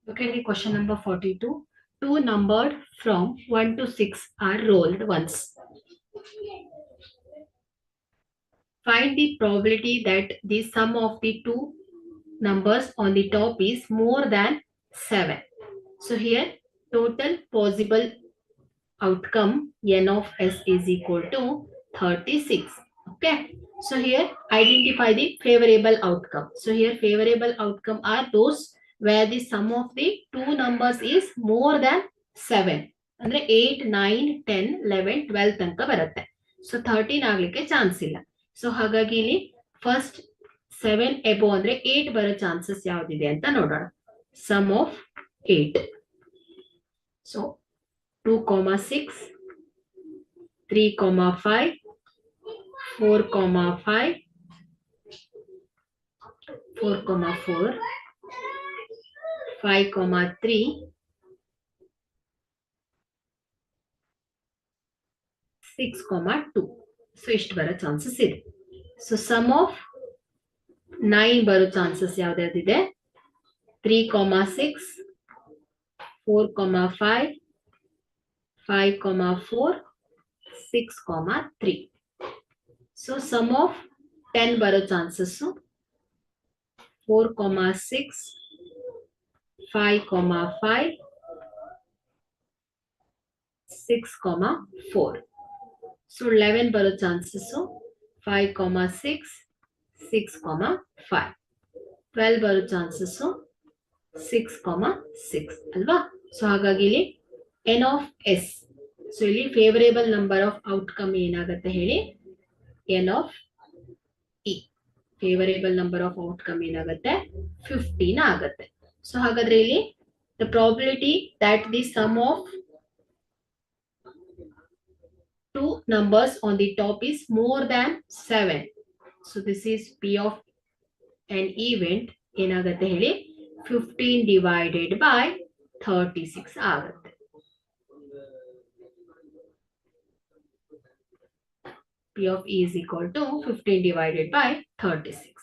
Look at the question number 42. Two numbered from 1 to 6 are rolled once. Find the probability that the sum of the two numbers on the top is more than 7. So here total possible outcome n of s is equal to 36. Okay. So here identify the favorable outcome. So here favorable outcome are those where the sum of the two numbers is more than 7. ಅಂದ್ರೆ 8, 9, 10, 11, 12 ತನಕ ಬರುತ್ತೆ. So 13 ಆಗ್ಲಿಕ್ಕೆ chance ಇಲ್ಲ. So ಹಾಗಾಗಿ ಇಲ್ಲಿ first 7 above ಅಂದ್ರೆ 8 ಬರೋ chances ಯಾವ್ದಿದೆ ಅಂತ ನೋಡೋಣ. Some of 8. ಸೊ 2, 6, 3, 5, 4, 5, 4, 4, 5, 3, 6, 2. ಸೊ ಇಷ್ಟು ಬರೋ ಚಾನ್ಸಸ್ ಇದೆ. ಸೊ ಸಮ್ ಆಫ್ 9 ಬರೋ ಚಾನ್ಸಸ್ ಯಾವ್ದಾವ್ದಿದೆ? 3, 6, 4, 5, 5, 4, 6, 3. So sum of 10 ಬರೋ ಚಾನ್ಸಸ್ 4, 6, 5, 5, 6, 4. So 11 ಬರೋ ಚಾನ್ಸಸ್ 5, 6, 6, 5. 12 ಬರೋ ಚಾನ್ಸಸ್ 6, 6 ಅಲ್ವಾ? ಸೊ ಹಾಗಾಗಿ ಇಲ್ಲಿ n of s. ಸೊ ಇಲ್ಲಿ ಫೇವರೇಬಲ್ ನಂಬರ್ ಆಫ್ ಔಟ್ಕಮ್ ಏನಾಗುತ್ತೆ ಹೇಳಿ? n of e. Favourable number of outcome ಏನಾಗುತ್ತೆ? 15 ಆಗುತ್ತೆ. ಸೊ ಹಾಗಾದ್ರೆ ಇಲ್ಲಿ the probability that the sum of two numbers on the top is more than 7. So this is p of an event ಏನಾಗುತ್ತೆ ಹೇಳಿ? 15 divided by 36 ಆಗುತ್ತೆ. P of e is equal to 15 divided by 36.